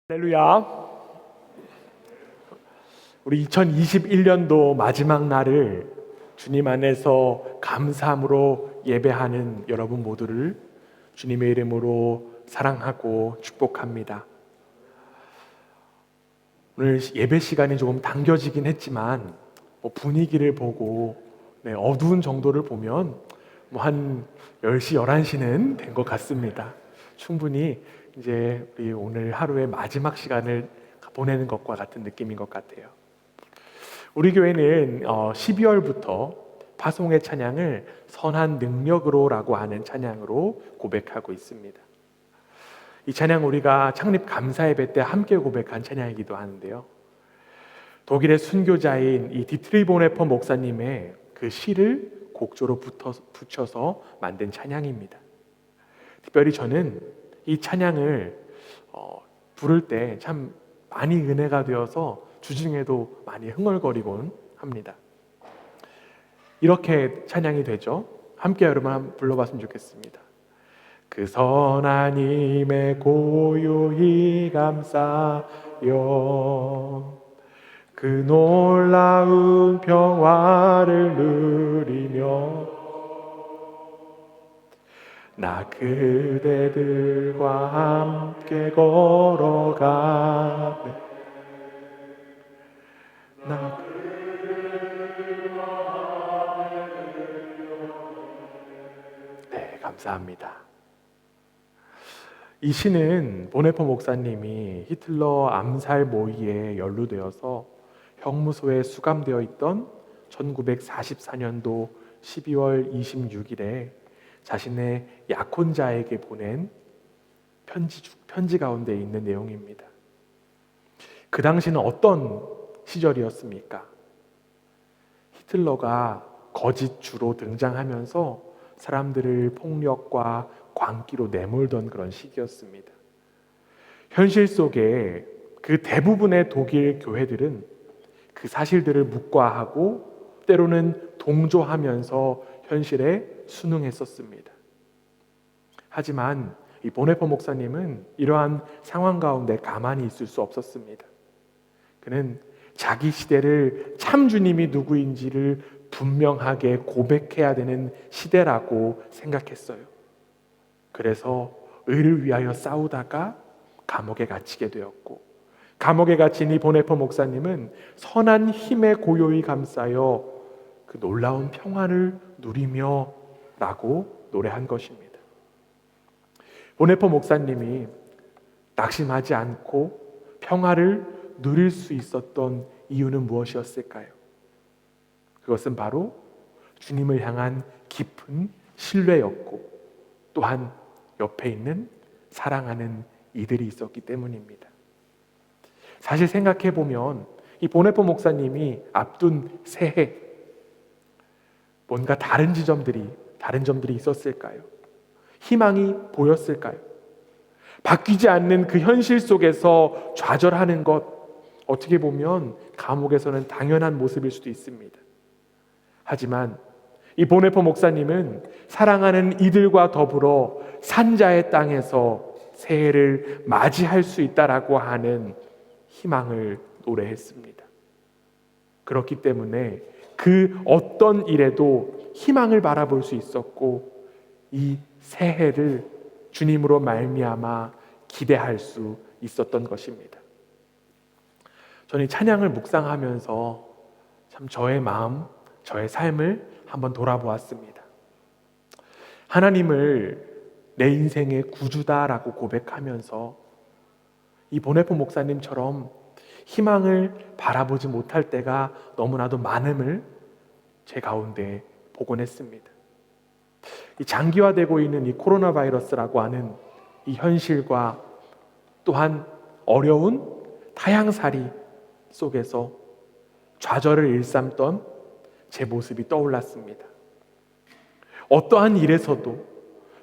할렐루야. 우리 2021년도 마지막 날을 주님 안에서 감사함으로 예배하는 여러분 모두를 주님의 이름으로 사랑하고 축복합니다. 오늘 예배 시간이 조금 당겨지긴 했지만 분위기를 보고 어두운 정도를 보면 한 10시, 11시는 된 것 같습니다. 충분히 이제 우리 오늘 하루의 마지막 시간을 보내는 것과 같은 느낌인 것 같아요. 우리 교회는 12월부터 파송의 찬양을 선한 능력으로라고 하는 찬양으로 고백하고 있습니다. 이 찬양 우리가 창립 감사 예배 때 함께 고백한 찬양이기도 하는데요. 독일의 순교자인 이 디트리 보네퍼 목사님의 그 시를 곡조로 붙여서 만든 찬양입니다. 특별히 저는 이 찬양을 부를 때 참 많이 은혜가 되어서 주중에도 많이 흥얼거리곤 합니다. 이렇게 찬양이 되죠. 함께 여러분 한번 불러봤으면 좋겠습니다. 그 선한 힘에 고요히 감싸여 그 놀라운 평화를 누리며 나 그대들과 함께 걸어가네. 네, 감사합니다. 이 시는 보네퍼 목사님이 히틀러 암살 모의에 연루되어서 형무소에 수감되어 있던 1944년도 12월 26일에 자신의 약혼자에게 보낸 편지 가운데 있는 내용입니다. 그 당시는 어떤 시절이었습니까? 히틀러가 거짓 주로 등장하면서 사람들을 폭력과 광기로 내몰던 그런 시기였습니다. 현실 속에 그 대부분의 독일 교회들은 그 사실들을 묵과하고 때로는 동조하면서 현실에 순응했었습니다. 하지만 이 보네퍼 목사님은 이러한 상황 가운데 가만히 있을 수 없었습니다. 그는 자기 시대를 참 주님이 누구인지를 분명하게 고백해야 되는 시대라고 생각했어요. 그래서 의를 위하여 싸우다가 감옥에 갇히게 되었고, 감옥에 갇힌 이 보네퍼 목사님은 선한 힘에 고요히 감싸여 그 놀라운 평화를 누리며 라고 노래한 것입니다. 보네퍼 목사님이 낙심하지 않고 평화를 누릴 수 있었던 이유는 무엇이었을까요? 그것은 바로 주님을 향한 깊은 신뢰였고, 또한 옆에 있는 사랑하는 이들이 있었기 때문입니다. 사실 생각해 보면 이 보네퍼 목사님이 앞둔 새해 뭔가 다른 점들이 있었을까요? 희망이 보였을까요? 바뀌지 않는 그 현실 속에서 좌절하는 것, 어떻게 보면 감옥에서는 당연한 모습일 수도 있습니다. 하지만 이 보네퍼 목사님은 사랑하는 이들과 더불어 산자의 땅에서 새해를 맞이할 수 있다라고 하는 희망을 노래했습니다. 그렇기 때문에 그 어떤 일에도 희망을 바라볼 수 있었고, 이 새해를 주님으로 말미암아 기대할 수 있었던 것입니다. 저는 이 찬양을 묵상하면서 참 저의 마음, 저의 삶을 한번 돌아보았습니다. 하나님을 내 인생의 구주다라고 고백하면서 이 보네퍼 목사님처럼 희망을 바라보지 못할 때가 너무나도 많음을 제 가운데 보곤 했습니다. 이 장기화되고 있는 이 코로나 바이러스라고 하는 이 현실과 또한 어려운 타향살이 속에서 좌절을 일삼던 제 모습이 떠올랐습니다. 어떠한 일에서도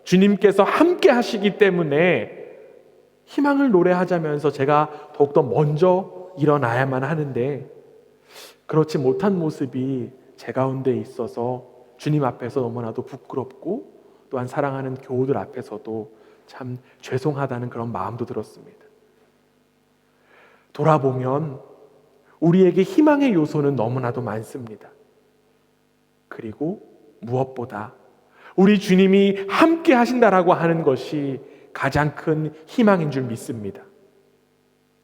주님께서 함께 하시기 때문에 희망을 노래하자면서 제가 더욱더 먼저 일어나야만 하는데, 그렇지 못한 모습이 제 가운데 있어서 주님 앞에서 너무나도 부끄럽고 또한 사랑하는 교우들 앞에서도 참 죄송하다는 그런 마음도 들었습니다. 돌아보면 우리에게 희망의 요소는 너무나도 많습니다. 그리고 무엇보다 우리 주님이 함께 하신다라고 하는 것이 가장 큰 희망인 줄 믿습니다.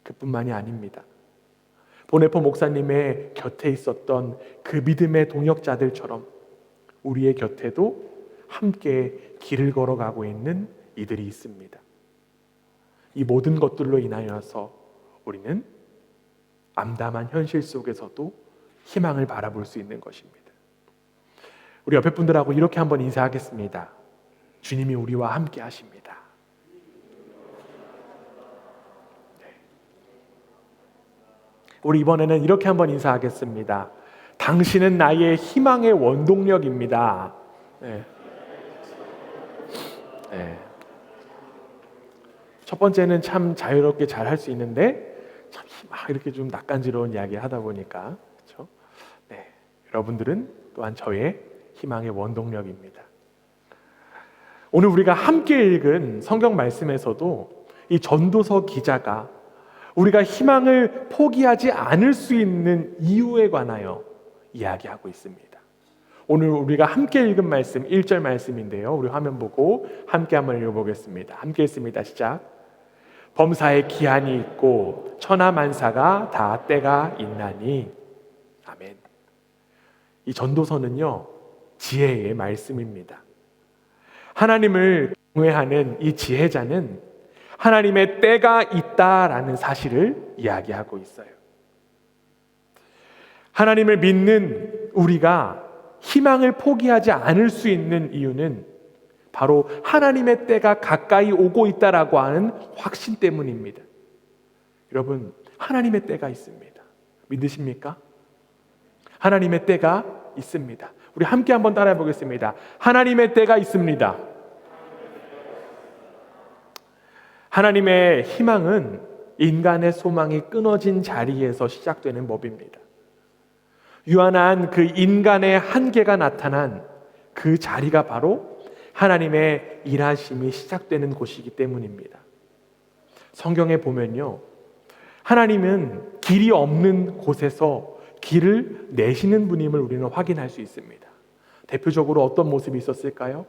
그뿐만이 아닙니다. 보네포 목사님의 곁에 있었던 그 믿음의 동역자들처럼 우리의 곁에도 함께 길을 걸어가고 있는 이들이 있습니다. 이 모든 것들로 인하여서 우리는 암담한 현실 속에서도 희망을 바라볼 수 있는 것입니다. 우리 옆에 분들하고 이렇게 한번 인사하겠습니다. 주님이 우리와 함께 하십니다. 네. 우리 이번에는 이렇게 한번 인사하겠습니다. 당신은 나의 희망의 원동력입니다. 네. 네. 첫 번째는 참 자유롭게 잘 할 수 있는데 참 이렇게 좀 낯간지러운 이야기 하다 보니까 그렇죠? 네. 여러분들은 또한 저의 희망의 원동력입니다. 오늘 우리가 함께 읽은 성경 말씀에서도 이 전도서 기자가 우리가 희망을 포기하지 않을 수 있는 이유에 관하여 이야기하고 있습니다. 오늘 우리가 함께 읽은 말씀 1절 말씀인데요. 우리 화면 보고 함께 한번 읽어보겠습니다. 함께 읽습니다. 시작. 범사에 기한이 있고 천하만사가 다 때가 있나니. 아멘. 이 전도서는요, 지혜의 말씀입니다. 하나님을 경외하는 이 지혜자는 하나님의 때가 있다라는 사실을 이야기하고 있어요. 하나님을 믿는 우리가 희망을 포기하지 않을 수 있는 이유는 바로 하나님의 때가 가까이 오고 있다라고 하는 확신 때문입니다. 여러분, 하나님의 때가 있습니다. 믿으십니까? 하나님의 때가 있습니다. 우리 함께 한번 따라해 보겠습니다. 하나님의 때가 있습니다. 하나님의 희망은 인간의 소망이 끊어진 자리에서 시작되는 법입니다. 유한한 그 인간의 한계가 나타난 그 자리가 바로 하나님의 일하심이 시작되는 곳이기 때문입니다. 성경에 보면요, 하나님은 길이 없는 곳에서 길을 내시는 분임을 우리는 확인할 수 있습니다. 대표적으로 어떤 모습이 있었을까요?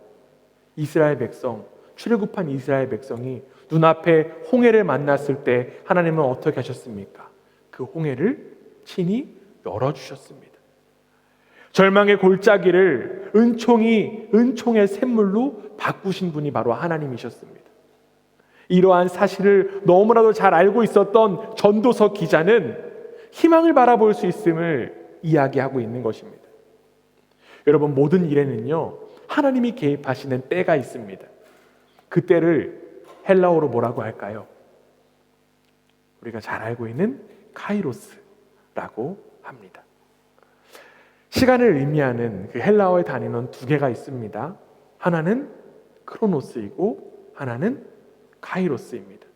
이스라엘 백성, 출애굽한 이스라엘 백성이 눈앞에 홍해를 만났을 때 하나님은 어떻게 하셨습니까? 그 홍해를 친히 열어주셨습니다. 절망의 골짜기를 은총의 샘물로 바꾸신 분이 바로 하나님이셨습니다. 이러한 사실을 너무나도 잘 알고 있었던 전도서 기자는 희망을 바라볼 수 있음을 이야기하고 있는 것입니다. 여러분, 모든 일에는요, 하나님이 개입하시는 때가 있습니다. 그 때를 헬라어로 뭐라고 할까요? 우리가 잘 알고 있는 카이로스라고 합니다. 시간을 의미하는 그 헬라어의 단위는 두 개가 있습니다. 하나는 크로노스이고 하나는 카이로스입니다.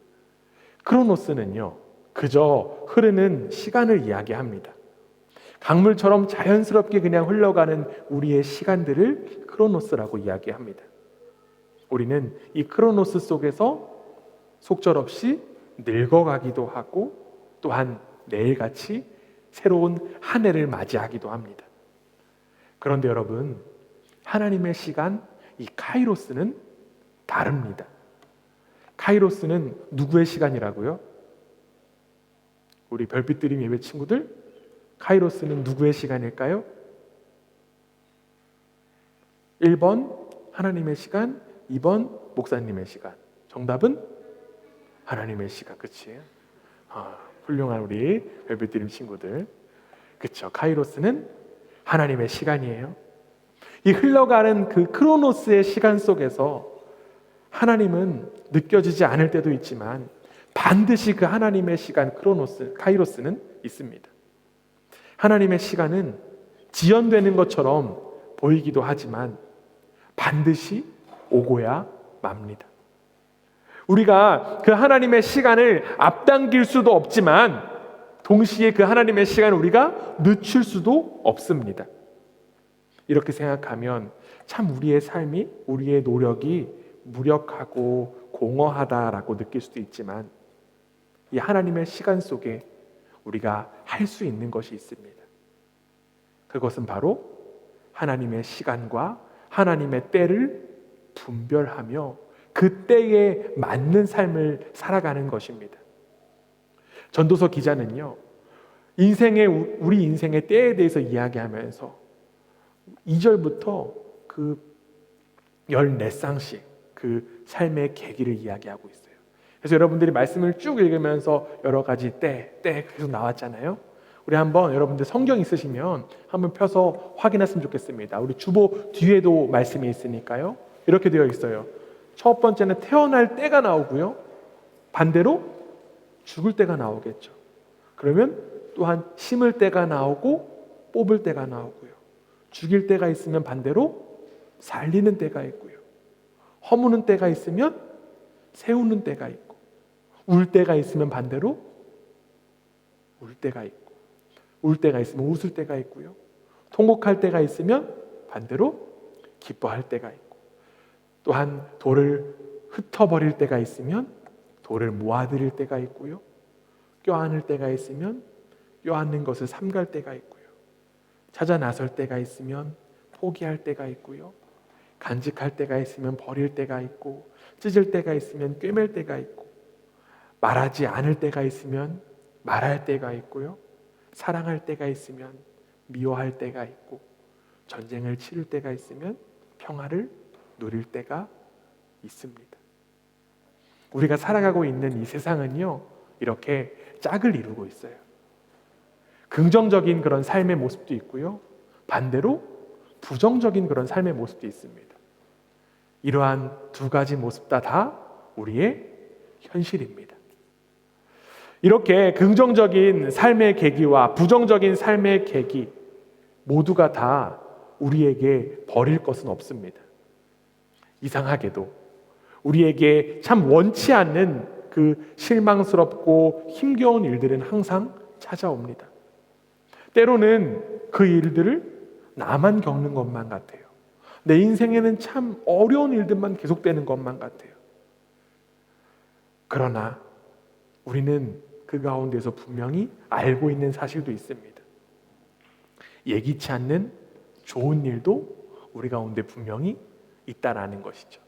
크로노스는요, 그저 흐르는 시간을 이야기합니다. 강물처럼 자연스럽게 그냥 흘러가는 우리의 시간들을 크로노스라고 이야기합니다. 우리는 이 크로노스 속에서 속절없이 늙어가기도 하고 또한 내일같이 새로운 한 해를 맞이하기도 합니다. 그런데 여러분, 하나님의 시간, 이 카이로스는 다릅니다. 카이로스는 누구의 시간이라고요? 우리 별빛드림 예배 친구들, 카이로스는 누구의 시간일까요? 1번 하나님의 시간, 2번 목사님의 시간. 정답은 하나님의 시간. 그치? 훌륭한 우리 별빛드림 친구들. 그쵸? 카이로스는 하나님의 시간이에요. 이 흘러가는 그 크로노스의 시간 속에서 하나님은 느껴지지 않을 때도 있지만 반드시 그 하나님의 시간 크로노스, 카이로스는 있습니다. 하나님의 시간은 지연되는 것처럼 보이기도 하지만 반드시 오고야 맙니다. 우리가 그 하나님의 시간을 앞당길 수도 없지만 동시에 그 하나님의 시간을 우리가 늦출 수도 없습니다. 이렇게 생각하면 참 우리의 삶이, 우리의 노력이 무력하고 공허하다라고 느낄 수도 있지만 이 하나님의 시간 속에 우리가 할 수 있는 것이 있습니다. 그것은 바로 하나님의 시간과 하나님의 때를 분별하며 그 때에 맞는 삶을 살아가는 것입니다. 전도서 기자는요, 우리 인생의 때에 대해서 이야기하면서 2절부터 그 14쌍씩 그 삶의 계기를 이야기하고 있어요. 그래서 여러분들이 말씀을 쭉 읽으면서 여러 가지 때 계속 나왔잖아요. 우리 한번 여러분들 성경 있으시면 한번 펴서 확인했으면 좋겠습니다. 우리 주보 뒤에도 말씀이 있으니까요. 이렇게 되어 있어요. 첫 번째는 태어날 때가 나오고요. 반대로 죽을 때가 나오겠죠. 그러면 또한 심을 때가 나오고 뽑을 때가 나오고요. 죽일 때가 있으면 반대로 살리는 때가 있고요. 허무는 때가 있으면 세우는 때가 있고, 울 때가 있으면 반대로 울 때가 있고, 울 때가 있으면 웃을 때가 있고요. 통곡할 때가 있으면 반대로 기뻐할 때가 있고, 또한 돌을 흩어버릴 때가 있으면 돌을 모아들일 때가 있고요. 껴안을 때가 있으면 껴안는 것을 삼갈 때가 있고요. 찾아 나설 때가 있으면 포기할 때가 있고요. 간직할 때가 있으면 버릴 때가 있고, 찢을 때가 있으면 꿰맬 때가 있고, 말하지 않을 때가 있으면 말할 때가 있고요. 사랑할 때가 있으면 미워할 때가 있고, 전쟁을 치를 때가 있으면 평화를 누릴 때가 있습니다. 우리가 살아가고 있는 이 세상은요, 이렇게 짝을 이루고 있어요. 긍정적인 그런 삶의 모습도 있고요, 반대로 부정적인 그런 삶의 모습도 있습니다. 이러한 두 가지 모습 다 우리의 현실입니다. 이렇게 긍정적인 삶의 계기와 부정적인 삶의 계기 모두가 다 우리에게 버릴 것은 없습니다. 이상하게도 우리에게 참 원치 않는 그 실망스럽고 힘겨운 일들은 항상 찾아옵니다. 때로는 그 일들을 나만 겪는 것만 같아요. 내 인생에는 참 어려운 일들만 계속되는 것만 같아요. 그러나 우리는 그 가운데서 분명히 알고 있는 사실도 있습니다. 예기치 않는 좋은 일도 우리 가운데 분명히 있다라는 것이죠.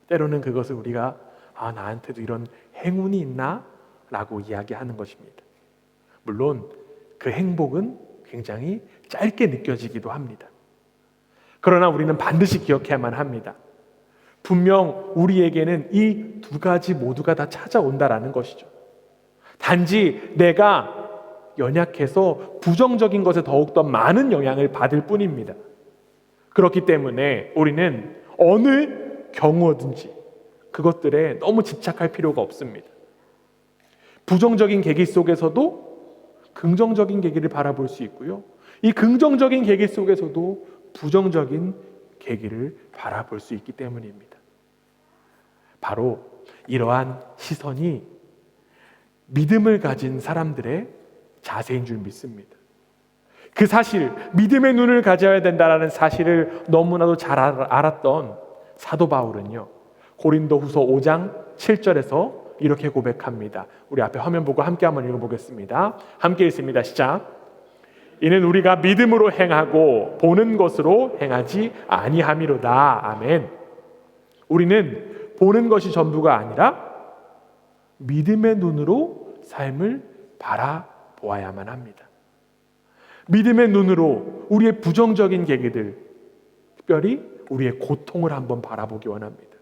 때로는 그것을 우리가 나한테도 이런 행운이 있나? 라고 이야기하는 것입니다. 물론 그 행복은 굉장히 짧게 느껴지기도 합니다. 그러나 우리는 반드시 기억해야만 합니다. 분명 우리에게는 이 두 가지 모두가 다 찾아온다라는 것이죠. 단지 내가 연약해서 부정적인 것에 더욱더 많은 영향을 받을 뿐입니다. 그렇기 때문에 우리는 어느 경우든지 그것들에 너무 집착할 필요가 없습니다. 부정적인 계기 속에서도 긍정적인 계기를 바라볼 수 있고요. 이 긍정적인 계기 속에서도 부정적인 계기를 바라볼 수 있기 때문입니다. 바로 이러한 시선이 믿음을 가진 사람들의 자세인 줄 믿습니다. 그 사실, 믿음의 눈을 가져야 된다는 사실을 너무나도 잘 알았던 사도 바울은요, 고린도후서 5장 7절에서 이렇게 고백합니다. 우리 앞에 화면 보고 함께 한번 읽어보겠습니다. 함께 읽습니다. 시작. 이는 우리가 믿음으로 행하고 보는 것으로 행하지 아니함이로다. 아멘. 우리는 보는 것이 전부가 아니라 믿음의 눈으로 삶을 바라보아야만 합니다. 믿음의 눈으로 우리의 부정적인 계기들, 특별히 우리의 고통을 한번 바라보기 원합니다.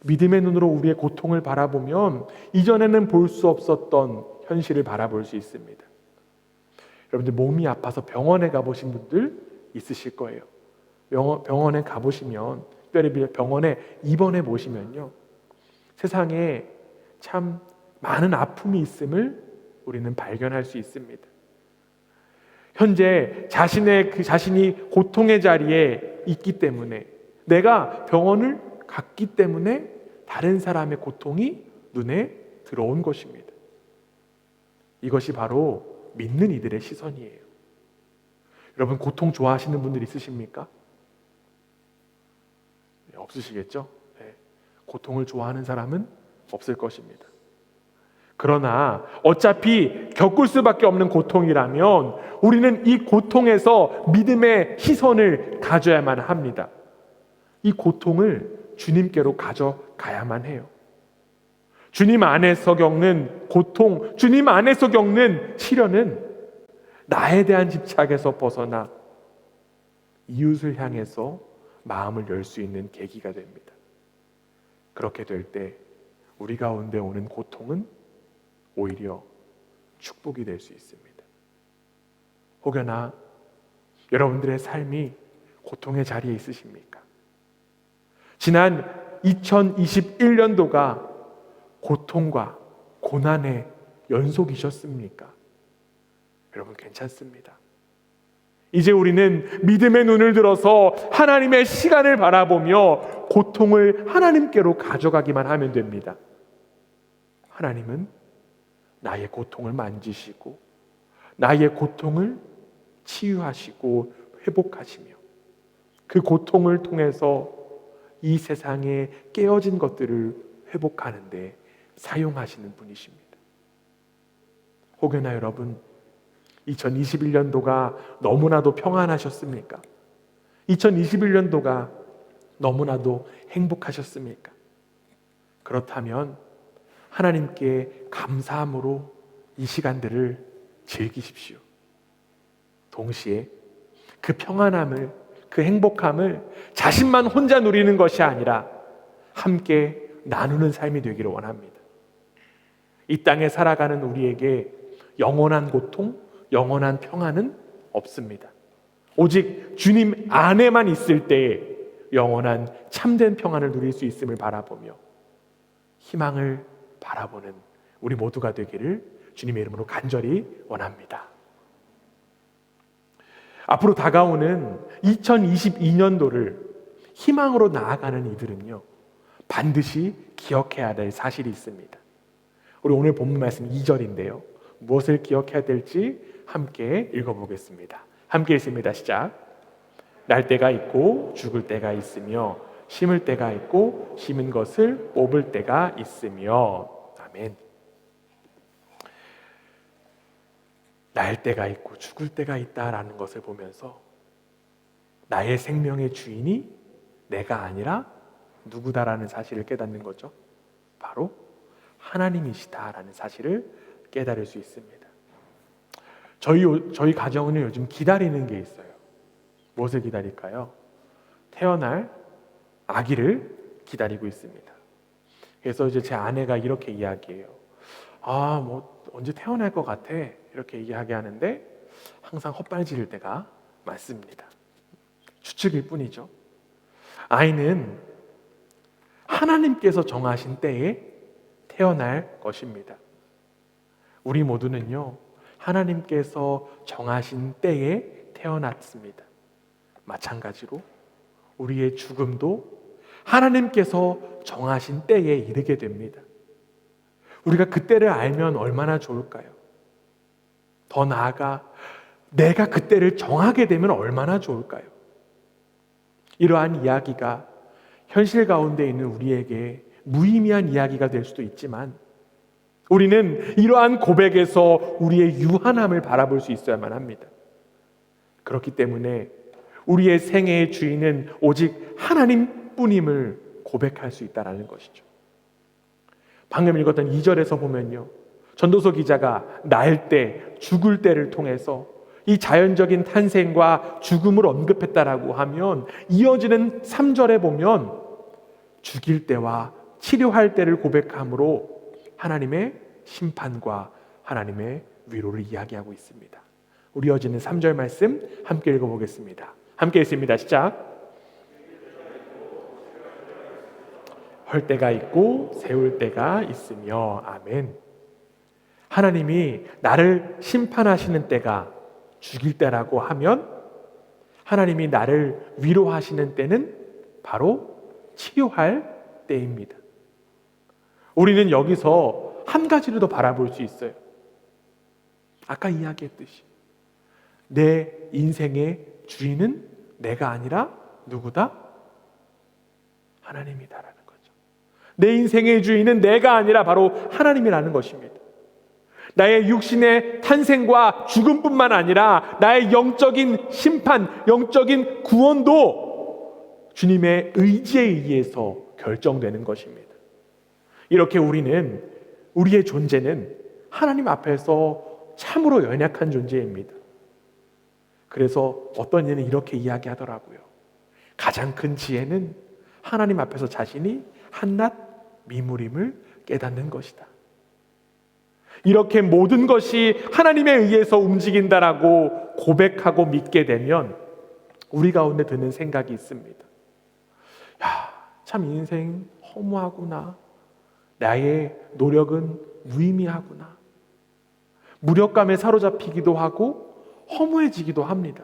믿음의 눈으로 우리의 고통을 바라보면 이전에는 볼 수 없었던 현실을 바라볼 수 있습니다. 여러분들 몸이 아파서 병원에 가보신 분들 있으실 거예요. 병원에 가보시면, 특별히 병원에 입원해 보시면요, 세상에 참 많은 아픔이 있음을 우리는 발견할 수 있습니다. 현재 자신이 고통의 자리에 있기 때문에, 내가 병원을 갔기 때문에 다른 사람의 고통이 눈에 들어온 것입니다. 이것이 바로 믿는 이들의 시선이에요. 여러분, 고통 좋아하시는 분들 있으십니까? 없으시겠죠? 네. 고통을 좋아하는 사람은 없을 것입니다. 그러나 어차피 겪을 수밖에 없는 고통이라면 우리는 이 고통에서 믿음의 시선을 가져야만 합니다. 이 고통을 주님께로 가져가야만 해요. 주님 안에서 겪는 고통, 주님 안에서 겪는 시련은 나에 대한 집착에서 벗어나 이웃을 향해서 마음을 열 수 있는 계기가 됩니다. 그렇게 될 때 우리 가운데 오는 고통은 오히려 축복이 될 수 있습니다. 혹여나 여러분들의 삶이 고통의 자리에 있으십니까? 지난 2021년도가 고통과 고난의 연속이셨습니까? 여러분 괜찮습니다. 이제 우리는 믿음의 눈을 들어서 하나님의 시간을 바라보며 고통을 하나님께로 가져가기만 하면 됩니다. 하나님은 나의 고통을 만지시고 나의 고통을 치유하시고 회복하시며 그 고통을 통해서 이 세상에 깨어진 것들을 회복하는 데 사용하시는 분이십니다. 혹여나 여러분 2021년도가 너무나도 평안하셨습니까? 2021년도가 너무나도 행복하셨습니까? 그렇다면 하나님께 감사함으로 이 시간들을 즐기십시오. 동시에 그 평안함을, 그 행복함을 자신만 혼자 누리는 것이 아니라 함께 나누는 삶이 되기를 원합니다. 이 땅에 살아가는 우리에게 영원한 고통, 영원한 평안은 없습니다. 오직 주님 안에만 있을 때에 영원한 참된 평안을 누릴 수 있음을 바라보며 희망을 바라보는 우리 모두가 되기를 주님의 이름으로 간절히 원합니다. 앞으로 다가오는 2022년도를 희망으로 나아가는 이들은요, 반드시 기억해야 될 사실이 있습니다. 우리 오늘 본문 말씀 2절인데요. 무엇을 기억해야 될지 함께 읽어보겠습니다. 함께 읽습니다. 시작. 날 때가 있고 죽을 때가 있으며 심을 때가 있고 심은 것을 뽑을 때가 있으며. 아멘. 날 때가 있고 죽을 때가 있다라는 것을 보면서 나의 생명의 주인이 내가 아니라 누구다라는 사실을 깨닫는 거죠. 바로 하나님이시다라는 사실을 깨달을 수 있습니다. 저희 가정은 요즘 기다리는 게 있어요. 무엇을 기다릴까요? 태어날 아기를 기다리고 있습니다. 그래서 이제 제 아내가 이렇게 이야기해요. 언제 태어날 것 같아? 이렇게 얘기하게 하는데 항상 헛발질릴 때가 많습니다. 추측일 뿐이죠. 아이는 하나님께서 정하신 때에 태어날 것입니다. 우리 모두는요, 하나님께서 정하신 때에 태어났습니다. 마찬가지로 우리의 죽음도 하나님께서 정하신 때에 이르게 됩니다. 우리가 그때를 알면 얼마나 좋을까요? 더 나아가 내가 그때를 정하게 되면 얼마나 좋을까요? 이러한 이야기가 현실 가운데 있는 우리에게 무의미한 이야기가 될 수도 있지만 우리는 이러한 고백에서 우리의 유한함을 바라볼 수 있어야만 합니다. 그렇기 때문에 우리의 생애의 주인은 오직 하나님뿐임을 고백할 수 있다는 것이죠. 방금 읽었던 2절에서 보면요, 전도서 기자가 날 때, 죽을 때를 통해서 이 자연적인 탄생과 죽음을 언급했다라고 하면 이어지는 3절에 보면 죽일 때와 치료할 때를 고백함으로 하나님의 심판과 하나님의 위로를 이야기하고 있습니다. 우리 이어지는 3절 말씀 함께 읽어보겠습니다. 함께 읽습니다. 시작. 헐 때가 있고 세울 때가 있으며. 아멘. 하나님이 나를 심판하시는 때가 죽일 때라고 하면 하나님이 나를 위로하시는 때는 바로 치료할 때입니다. 우리는 여기서 한 가지를 더 바라볼 수 있어요. 아까 이야기했듯이 내 인생의 주인은 내가 아니라 누구다? 하나님이다라는 거죠. 내 인생의 주인은 내가 아니라 바로 하나님이라는 것입니다. 나의 육신의 탄생과 죽음뿐만 아니라 나의 영적인 심판, 영적인 구원도 주님의 의지에 의해서 결정되는 것입니다. 이렇게 우리의 존재는 하나님 앞에서 참으로 연약한 존재입니다. 그래서 어떤 이는 이렇게 이야기하더라고요. 가장 큰 지혜는 하나님 앞에서 자신이 한낱 미물임을 깨닫는 것이다. 이렇게 모든 것이 하나님에 의해서 움직인다라고 고백하고 믿게 되면 우리 가운데 드는 생각이 있습니다. 참 인생 허무하구나. 나의 노력은 무의미하구나. 무력감에 사로잡히기도 하고 허무해지기도 합니다.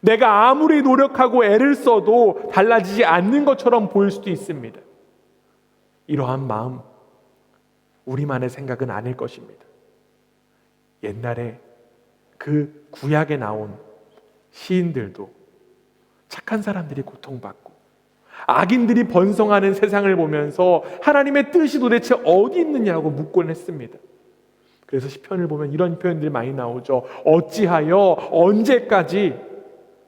내가 아무리 노력하고 애를 써도 달라지지 않는 것처럼 보일 수도 있습니다. 이러한 마음, 우리만의 생각은 아닐 것입니다. 옛날에 그 구약에 나온 시인들도 착한 사람들이 고통받고 악인들이 번성하는 세상을 보면서 하나님의 뜻이 도대체 어디 있느냐고 묻곤 했습니다. 그래서 시편을 보면 이런 표현들이 많이 나오죠. 어찌하여 언제까지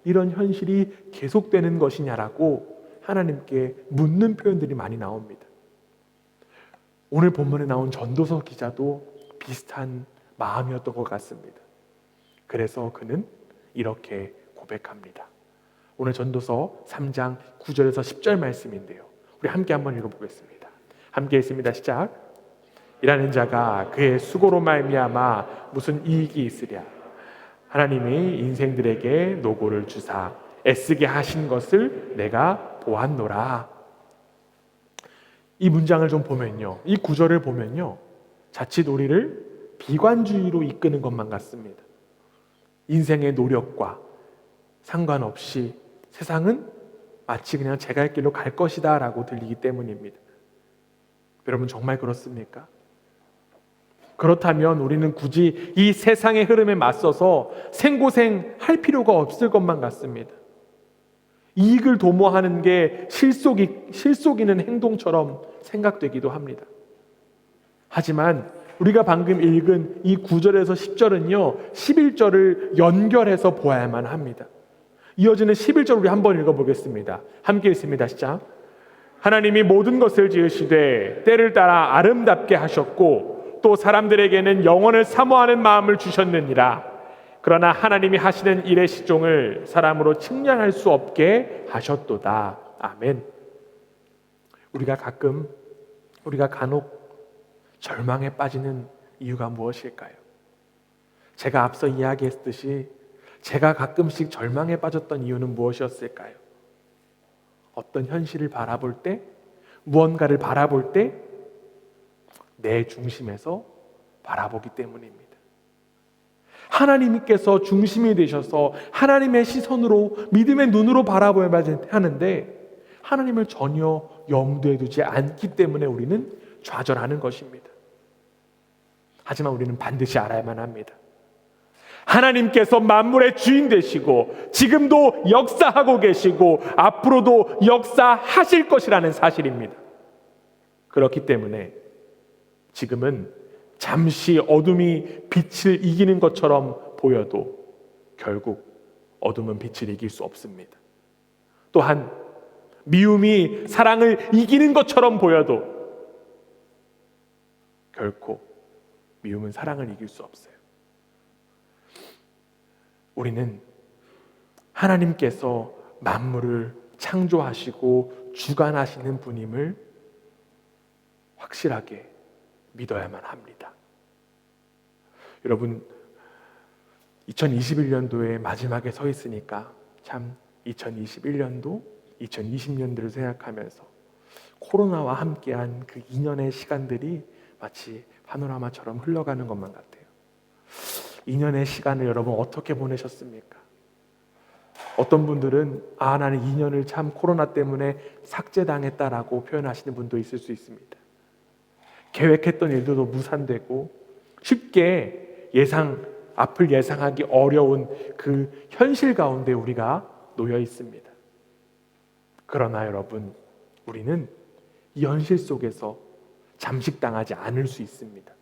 이런 현실이 계속되는 것이냐라고 하나님께 묻는 표현들이 많이 나옵니다. 오늘 본문에 나온 전도서 기자도 비슷한 마음이었던 것 같습니다. 그래서 그는 이렇게 고백합니다. 오늘 전도서 3장 9절에서 10절 말씀인데요. 우리 함께 한번 읽어보겠습니다. 함께 읽습니다. 시작. 일하는 자가 그의 수고로 말미암아 무슨 이익이 있으랴. 하나님이 인생들에게 노고를 주사 애쓰게 하신 것을 내가 보았노라. 이 문장을 좀 보면요, 이 구절을 보면요, 자칫 우리를 비관주의로 이끄는 것만 같습니다. 인생의 노력과 상관없이 세상은 마치 그냥 제 갈 길로 갈 것이다 라고 들리기 때문입니다. 여러분 정말 그렇습니까? 그렇다면 우리는 굳이 이 세상의 흐름에 맞서서 생고생할 필요가 없을 것만 같습니다. 이익을 도모하는 게 실속이는 행동처럼 생각되기도 합니다. 하지만 우리가 방금 읽은 이 9절에서 10절은요 11절을 연결해서 보아야만 합니다. 이어지는 11절 우리 한번 읽어보겠습니다. 함께 읽습니다. 시작. 하나님이 모든 것을 지으시되 때를 따라 아름답게 하셨고 또 사람들에게는 영원을 사모하는 마음을 주셨느니라. 그러나 하나님이 하시는 일의 시종을 사람으로 측량할 수 없게 하셨도다. 아멘. 우리가 간혹 절망에 빠지는 이유가 무엇일까요? 제가 앞서 이야기했듯이 제가 가끔씩 절망에 빠졌던 이유는 무엇이었을까요? 어떤 현실을 바라볼 때, 무언가를 바라볼 때 내 중심에서 바라보기 때문입니다. 하나님께서 중심이 되셔서 하나님의 시선으로 믿음의 눈으로 바라봐야 하는데 하나님을 전혀 염두에 두지 않기 때문에 우리는 좌절하는 것입니다. 하지만 우리는 반드시 알아야만 합니다. 하나님께서 만물의 주인 되시고 지금도 역사하고 계시고 앞으로도 역사하실 것이라는 사실입니다. 그렇기 때문에 지금은 잠시 어둠이 빛을 이기는 것처럼 보여도 결국 어둠은 빛을 이길 수 없습니다. 또한 미움이 사랑을 이기는 것처럼 보여도 결코 미움은 사랑을 이길 수 없어요. 우리는 하나님께서 만물을 창조하시고 주관하시는 분임을 확실하게 믿어야만 합니다. 여러분 2021년도의 마지막에 서 있으니까 참 2021년도, 2020년도를 생각하면서 코로나와 함께한 그 2년의 시간들이 마치 파노라마처럼 흘러가는 것만 같아요. 2년의 시간을 여러분 어떻게 보내셨습니까? 어떤 분들은 나는 2년을 참 코로나 때문에 삭제당했다라고 표현하시는 분도 있을 수 있습니다. 계획했던 일들도 무산되고 쉽게 앞을 예상하기 어려운 그 현실 가운데 우리가 놓여 있습니다. 그러나 여러분 우리는 이 현실 속에서 잠식당하지 않을 수 있습니다.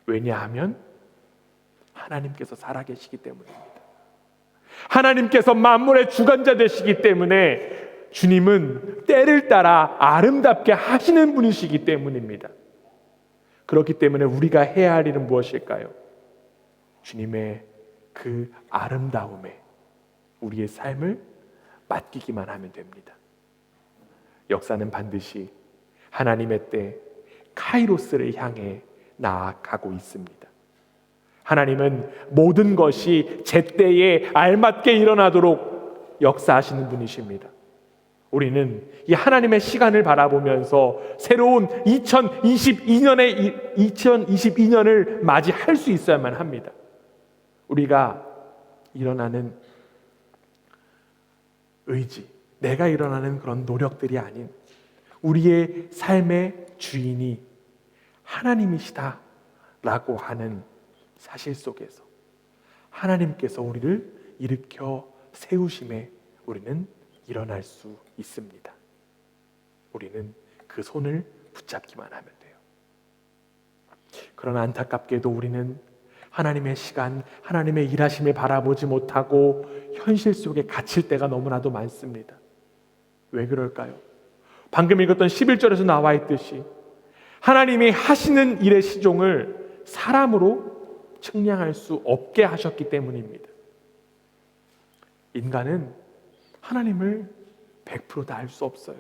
왜냐하면 하나님께서 살아계시기 때문입니다. 하나님께서 만물의 주관자 되시기 때문에 주님은 때를 따라 아름답게 하시는 분이시기 때문입니다. 그렇기 때문에 우리가 해야 할 일은 무엇일까요? 주님의 그 아름다움에 우리의 삶을 맡기기만 하면 됩니다. 역사는 반드시 하나님의 때 카이로스를 향해 나아가고 있습니다. 하나님은 모든 것이 제때에 알맞게 일어나도록 역사하시는 분이십니다. 우리는 이 하나님의 시간을 바라보면서 새로운 2022년을 맞이할 수 있어야만 합니다. 우리가 일어나는 의지, 내가 일어나는 그런 노력들이 아닌 우리의 삶의 주인이 하나님이시다라고 하는 사실 속에서 하나님께서 우리를 일으켜 세우심에 우리는 일어날 수 있습니다. 우리는 그 손을 붙잡기만 하면 돼요. 그러나 안타깝게도 우리는 하나님의 시간, 하나님의 일하심을 바라보지 못하고 현실 속에 갇힐 때가 너무나도 많습니다. 왜 그럴까요? 방금 읽었던 11절에서 나와 있듯이 하나님이 하시는 일의 시종을 사람으로 측량할 수 없게 하셨기 때문입니다. 인간은 하나님을 100% 다 알 수 없어요.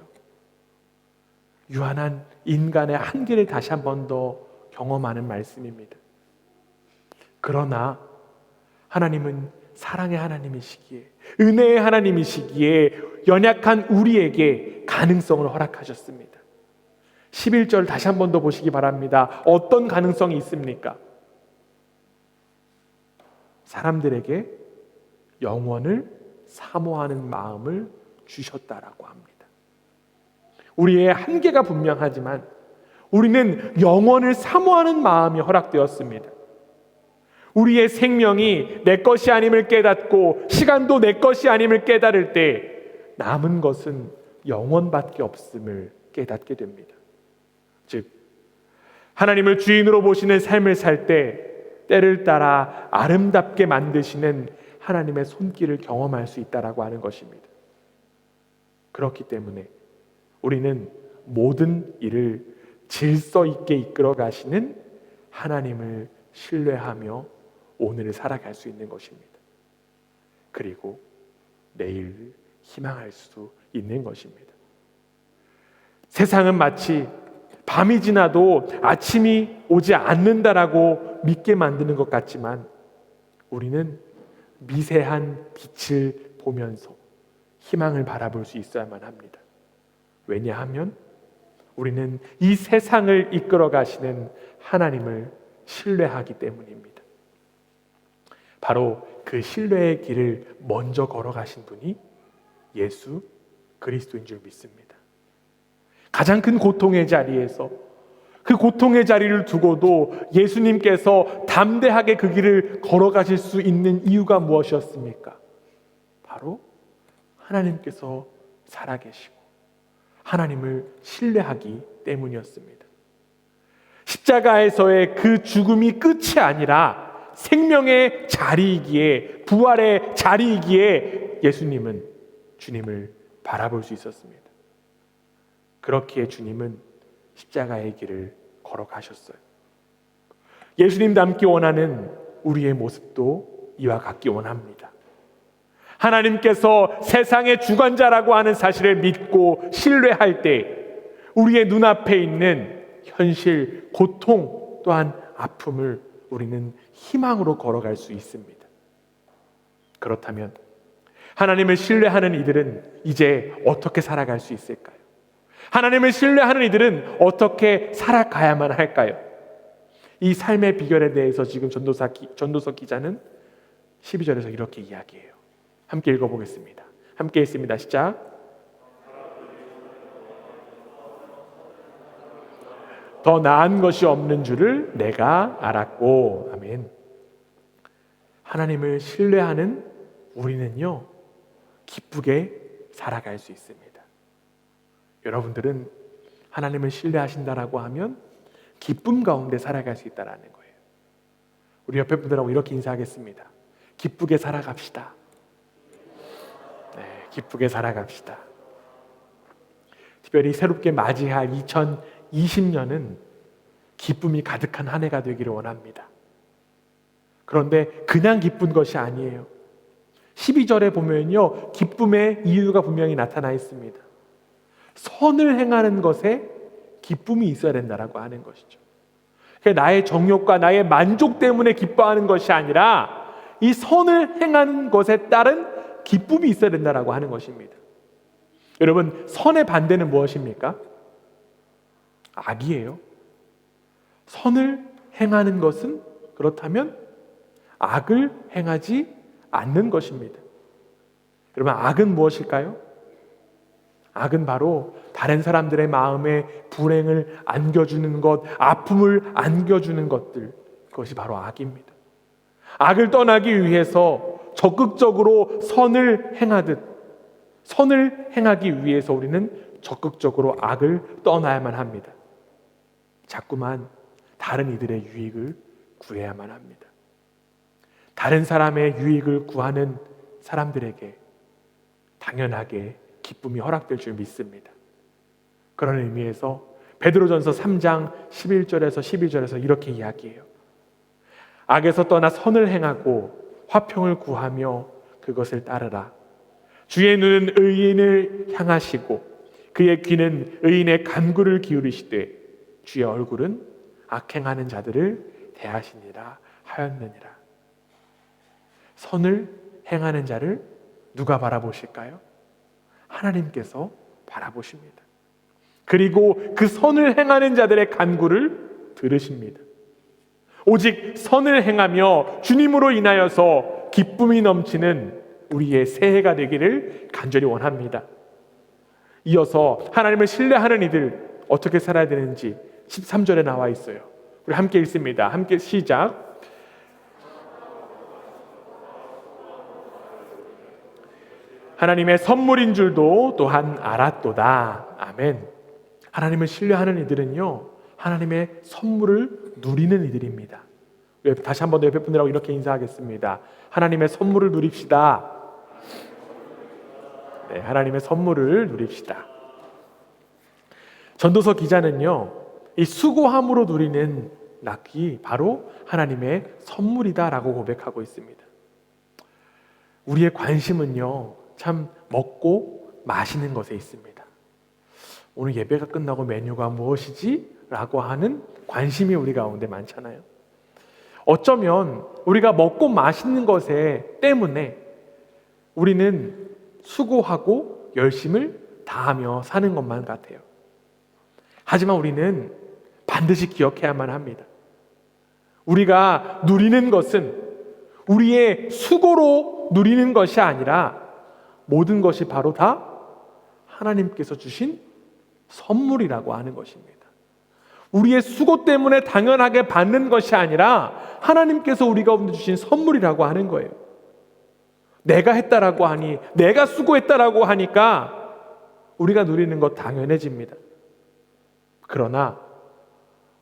유한한 인간의 한계를 다시 한 번 더 경험하는 말씀입니다. 그러나 하나님은 사랑의 하나님이시기에, 은혜의 하나님이시기에 연약한 우리에게 가능성을 허락하셨습니다. 11절 다시 한 번 더 보시기 바랍니다. 어떤 가능성이 있습니까? 사람들에게 영원을 사모하는 마음을 주셨다라고 합니다. 우리의 한계가 분명하지만 우리는 영원을 사모하는 마음이 허락되었습니다. 우리의 생명이 내 것이 아님을 깨닫고 시간도 내 것이 아님을 깨달을 때 남은 것은 영원밖에 없음을 깨닫게 됩니다. 즉 하나님을 주인으로 보시는 삶을 살 때 때를 따라 아름답게 만드시는 하나님의 손길을 경험할 수 있다라고 하는 것입니다. 그렇기 때문에 우리는 모든 일을 질서 있게 이끌어 가시는 하나님을 신뢰하며 오늘을 살아갈 수 있는 것입니다. 그리고 내일을 희망할 수 있는 것입니다. 세상은 마치 밤이 지나도 아침이 오지 않는다라고 믿게 만드는 것 같지만 우리는 미세한 빛을 보면서 희망을 바라볼 수 있어야만 합니다. 왜냐하면 우리는 이 세상을 이끌어 가시는 하나님을 신뢰하기 때문입니다. 바로 그 신뢰의 길을 먼저 걸어가신 분이 예수 그리스도인 줄 믿습니다. 가장 큰 고통의 자리에서 그 고통의 자리를 두고도 예수님께서 담대하게 그 길을 걸어가실 수 있는 이유가 무엇이었습니까? 바로 하나님께서 살아계시고 하나님을 신뢰하기 때문이었습니다. 십자가에서의 그 죽음이 끝이 아니라 생명의 자리이기에, 부활의 자리이기에 예수님은 주님을 바라볼 수 있었습니다. 그렇기에 주님은 십자가의 길을 걸어가셨어요. 예수님 닮기 원하는 우리의 모습도 이와 같기 원합니다. 하나님께서 세상의 주관자라고 하는 사실을 믿고 신뢰할 때 우리의 눈앞에 있는 현실, 고통 또한 아픔을 우리는 희망으로 걸어갈 수 있습니다. 그렇다면 하나님을 신뢰하는 이들은 이제 어떻게 살아갈 수 있을까요? 하나님을 신뢰하는 이들은 어떻게 살아가야만 할까요? 이 삶의 비결에 대해서 지금 전도서 기자는 12절에서 이렇게 이야기해요. 함께 읽어보겠습니다. 함께 읽습니다. 시작. 더 나은 것이 없는 줄을 내가 알았고. 아멘. 하나님을 신뢰하는 우리는요, 기쁘게 살아갈 수 있습니다. 여러분들은 하나님을 신뢰하신다라고 하면 기쁨 가운데 살아갈 수 있다라는 거예요. 우리 옆에 분들하고 이렇게 인사하겠습니다. 기쁘게 살아갑시다. 네, 기쁘게 살아갑시다. 특별히 새롭게 맞이할 2020년은 기쁨이 가득한 한 해가 되기를 원합니다. 그런데 그냥 기쁜 것이 아니에요. 12절에 보면요, 기쁨의 이유가 분명히 나타나 있습니다. 선을 행하는 것에 기쁨이 있어야 된다라고 하는 것이죠. 나의 정욕과 나의 만족 때문에 기뻐하는 것이 아니라 이 선을 행하는 것에 따른 기쁨이 있어야 된다라고 하는 것입니다. 여러분, 선의 반대는 무엇입니까? 악이에요. 선을 행하는 것은 그렇다면 악을 행하지 않는 것입니다. 여러분, 악은 무엇일까요? 악은 바로 다른 사람들의 마음에 불행을 안겨주는 것, 아픔을 안겨주는 것들, 그것이 바로 악입니다. 악을 떠나기 위해서 적극적으로 선을 행하기 위해서 우리는 적극적으로 악을 떠나야만 합니다. 자꾸만 다른 이들의 유익을 구해야만 합니다. 다른 사람의 유익을 구하는 사람들에게 당연하게 기쁨이 허락될 줄 믿습니다. 그런 의미에서 베드로전서 3장 11절에서 12절에서 이렇게 이야기해요. 악에서 떠나 선을 행하고 화평을 구하며 그것을 따르라. 주의 눈은 의인을 향하시고 그의 귀는 의인의 간구를 기울이시되 주의 얼굴은 악행하는 자들을 대하시니라 하였느니라. 선을 행하는 자를 누가 바라보실까요? 하나님께서 바라보십니다. 그리고 그 선을 행하는 자들의 간구를 들으십니다. 오직 선을 행하며 주님으로 인하여서 기쁨이 넘치는 우리의 새해가 되기를 간절히 원합니다. 이어서 하나님을 신뢰하는 이들 어떻게 살아야 되는지 13절에 나와 있어요. 우리 함께 읽습니다. 함께 시작. 하나님의 선물인 줄도 또한 알았도다. 아멘. 하나님을 신뢰하는 이들은요, 하나님의 선물을 누리는 이들입니다. 다시 한번 더 옆에 분들하고 이렇게 인사하겠습니다. 하나님의 선물을 누립시다. 네, 하나님의 선물을 누립시다. 전도서 기자는요, 이 수고함으로 누리는 낙이 바로 하나님의 선물이다라고 고백하고 있습니다. 우리의 관심은요, 참 먹고 마시는 것에 있습니다. 오늘 예배가 끝나고 메뉴가 무엇이지? 라고 하는 관심이 우리 가운데 많잖아요. 어쩌면 우리가 먹고 마시는 것에 때문에 우리는 수고하고 열심을 다하며 사는 것만 같아요. 하지만 우리는 반드시 기억해야만 합니다. 우리가 누리는 것은 우리의 수고로 누리는 것이 아니라 모든 것이 바로 다 하나님께서 주신 선물이라고 하는 것입니다. 우리의 수고 때문에 당연하게 받는 것이 아니라 하나님께서 우리 가운데 주신 선물이라고 하는 거예요. 내가 했다라고 하니, 내가 수고했다라고 하니까 우리가 누리는 것 당연해집니다. 그러나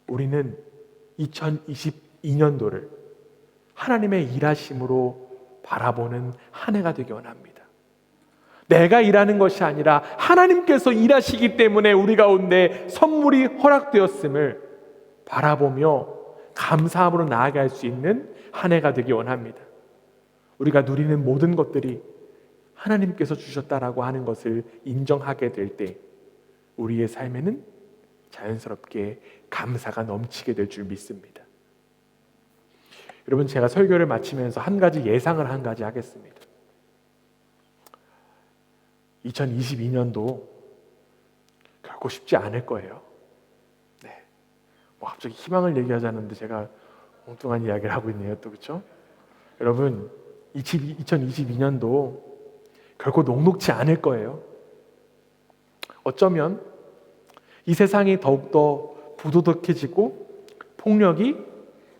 우리는 2022년도를 하나님의 일하심으로 바라보는 한 해가 되기 원합니다. 내가 일하는 것이 아니라 하나님께서 일하시기 때문에 우리 가운데 선물이 허락되었음을 바라보며 감사함으로 나아갈 수 있는 한 해가 되기 원합니다. 우리가 누리는 모든 것들이 하나님께서 주셨다라고 하는 것을 인정하게 될 때 우리의 삶에는 자연스럽게 감사가 넘치게 될 줄 믿습니다. 여러분, 제가 설교를 마치면서 한 가지 예상을 한 가지 하겠습니다. 2022년도 결코 쉽지 않을 거예요. 네. 갑자기 희망을 얘기하자는데 제가 엉뚱한 이야기를 하고 있네요, 또 그렇죠? 여러분, 2022년도 결코 녹록지 않을 거예요. 어쩌면 이 세상이 더욱더 부도덕해지고 폭력이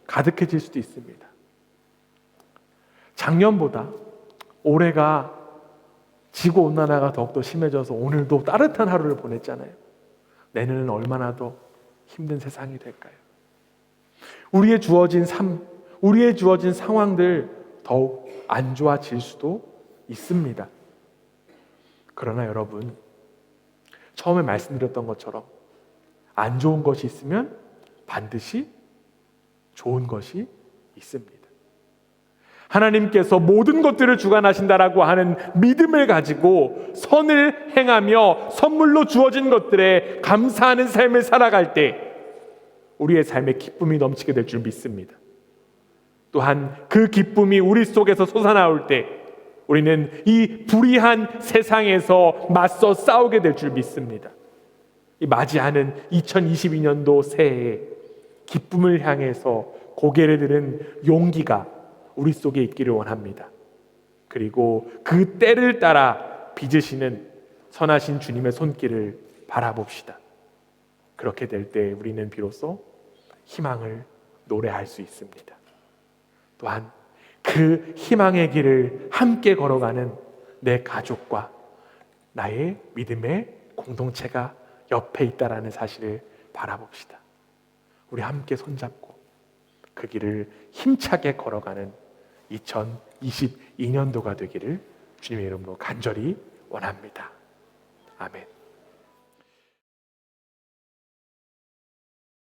가득해질 수도 있습니다. 작년보다 올해가 지구온난화가 더욱더 심해져서 오늘도 따뜻한 하루를 보냈잖아요. 내년은 얼마나 더 힘든 세상이 될까요? 우리의 주어진 삶, 우리의 주어진 상황들 더욱 안 좋아질 수도 있습니다. 그러나 여러분, 처음에 말씀드렸던 것처럼 안 좋은 것이 있으면 반드시 좋은 것이 있습니다. 하나님께서 모든 것들을 주관하신다라고 하는 믿음을 가지고 선을 행하며 선물로 주어진 것들에 감사하는 삶을 살아갈 때 우리의 삶에 기쁨이 넘치게 될 줄 믿습니다. 또한 그 기쁨이 우리 속에서 솟아나올 때 우리는 이 불의한 세상에서 맞서 싸우게 될 줄 믿습니다. 이 맞이하는 2022년도 새해에 기쁨을 향해서 고개를 드는 용기가 우리 속에 있기를 원합니다. 그리고 그 때를 따라 빚으시는 선하신 주님의 손길을 바라봅시다. 그렇게 될 때 우리는 비로소 희망을 노래할 수 있습니다. 또한 그 희망의 길을 함께 걸어가는 내 가족과 나의 믿음의 공동체가 옆에 있다라는 사실을 바라봅시다. 우리 함께 손잡고 그 길을 힘차게 걸어가는 2022년도가 되기를 주님의 이름으로 간절히 원합니다. 아멘.